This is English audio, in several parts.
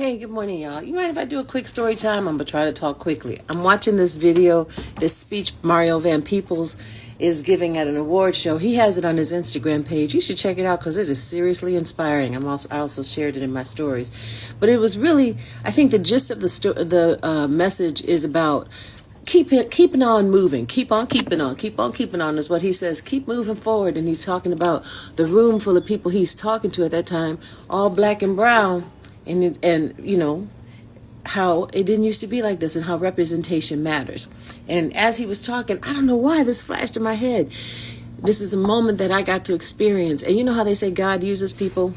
Hey, good morning, y'all. You mind if I do a quick story time? I'm going to try to talk quickly. I'm watching this video, this speech Mario Van Peebles is giving at an award show. He has it on his Instagram page. You should check it out because it is seriously inspiring. I also shared it in my stories. But it was really, I think the gist of the message is about keeping on moving, keep on keeping on is what he says. Keep moving forward. And he's talking about the room full of people he's talking to at that time, all black and brown. And you know, how it didn't used to be like this and how representation matters. And as he was talking, I don't know why this flashed in my head. This is a moment that I got to experience. And you know how they say God uses people?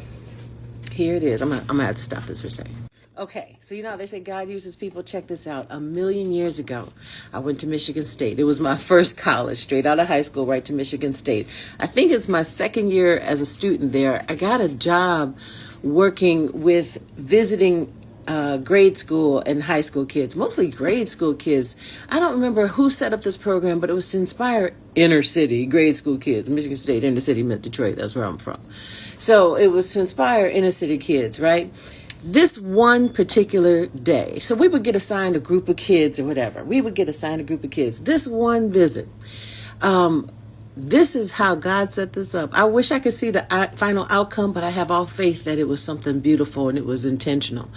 Here it is. I'm gonna have to stop this for a second. Okay, so you know how they say God uses people? Check this out. 1,000,000 years ago, I went to Michigan State. It was my first college, straight out of high school, right to Michigan State. I think it's my second year as a student there. I got a job working with visiting grade school and high school kids, mostly grade school kids. I don't remember who set up this program, but it was to inspire inner city grade school kids. Michigan State, inner city meant Detroit. That's where I'm from. So it was to inspire inner city kids, right? This one particular day, so we would get assigned a group of kids or whatever. This one visit. This is how God set this up. I wish I could see the final outcome, but I have all faith that it was something beautiful and it was intentional.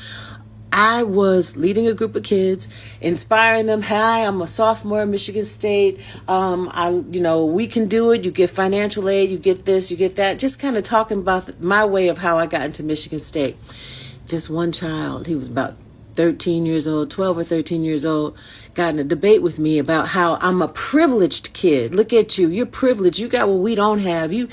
I was leading a group of kids, inspiring them. Hi, I'm a sophomore at Michigan State. We can do it. You get financial aid. You get this, you get that. Just kind of talking about my way of how I got into Michigan State. This one child, he was about 13 years old, 12 or 13 years old, got in a debate with me about how I'm a privileged kid. Look at you. You're privileged. You got what we don't have. You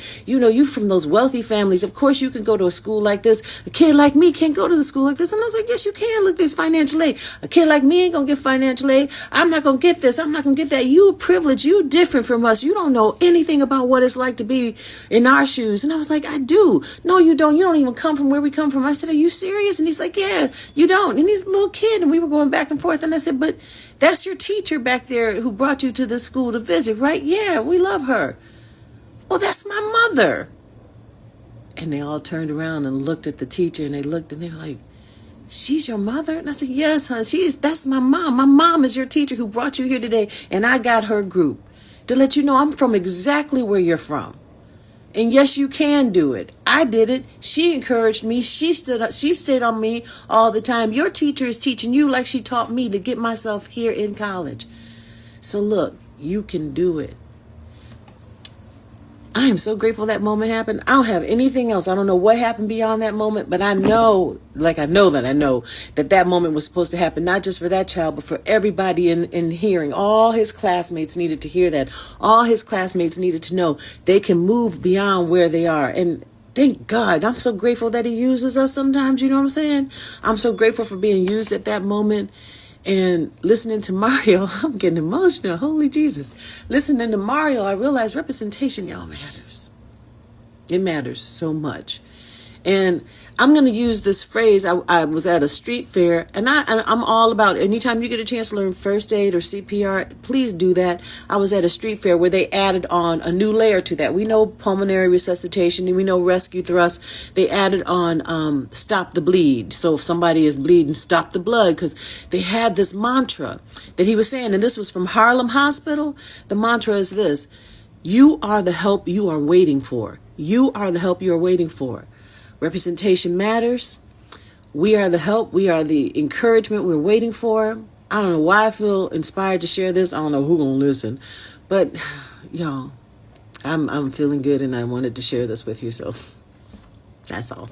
from those wealthy families. Of course you can go to a school like this. A kid like me can't go to the school like this. And I was like, yes, you can. Look, there's financial aid. A kid like me ain't going to get financial aid. I'm not going to get this. I'm not going to get that. You privileged. You different from us. You don't know anything about what it's like to be in our shoes. And I was like, I do. No, you don't. You don't even come from where we come from. I said, are you serious? And he's like, yeah, you don't. And he's a little kid. And we were going back and forth. And I said, but that's your teacher back there who brought you to this school to visit, right? Yeah, we love her. Well, that's my mother. And they all turned around and looked at the teacher, and they looked and they were like, she's your mother? And I said, yes, hon, that's my mom. My mom is your teacher who brought you here today, and I got her group to let you know I'm from exactly where you're from. And yes, you can do it. I did it. She encouraged me. She stayed on me all the time. Your teacher is teaching you like she taught me to get myself here in college. So look, you can do it. I am so grateful that moment happened. I don't have anything else. I don't know what happened beyond that moment, but I know that moment was supposed to happen, not just for that child, but for everybody in hearing. All his classmates needed to hear that. All his classmates needed to know they can move beyond where they are. And thank God, I'm so grateful that he uses us sometimes, you know what I'm saying? I'm so grateful for being used at that moment. And listening to Mario, I'm getting emotional. Holy Jesus. Listening to Mario, I realized representation, y'all, matters. It matters so much. And I'm going to use this phrase. I was at a street fair, and I'm all about anytime you get a chance to learn first aid or CPR, please do that. I was at a street fair where they added on a new layer to that. We know pulmonary resuscitation, and we know rescue thrust. They added on stop the bleed. So if somebody is bleeding, stop the blood, because they had this mantra that he was saying, and this was from Harlem Hospital. The mantra is this: you are the help you are waiting for. You are the help you are waiting for. Representation matters. We are the help. We are the encouragement we're waiting for. I don't know why I feel inspired to share this. I don't know who's going to listen. But, y'all, I'm feeling good, and I wanted to share this with you. So that's all.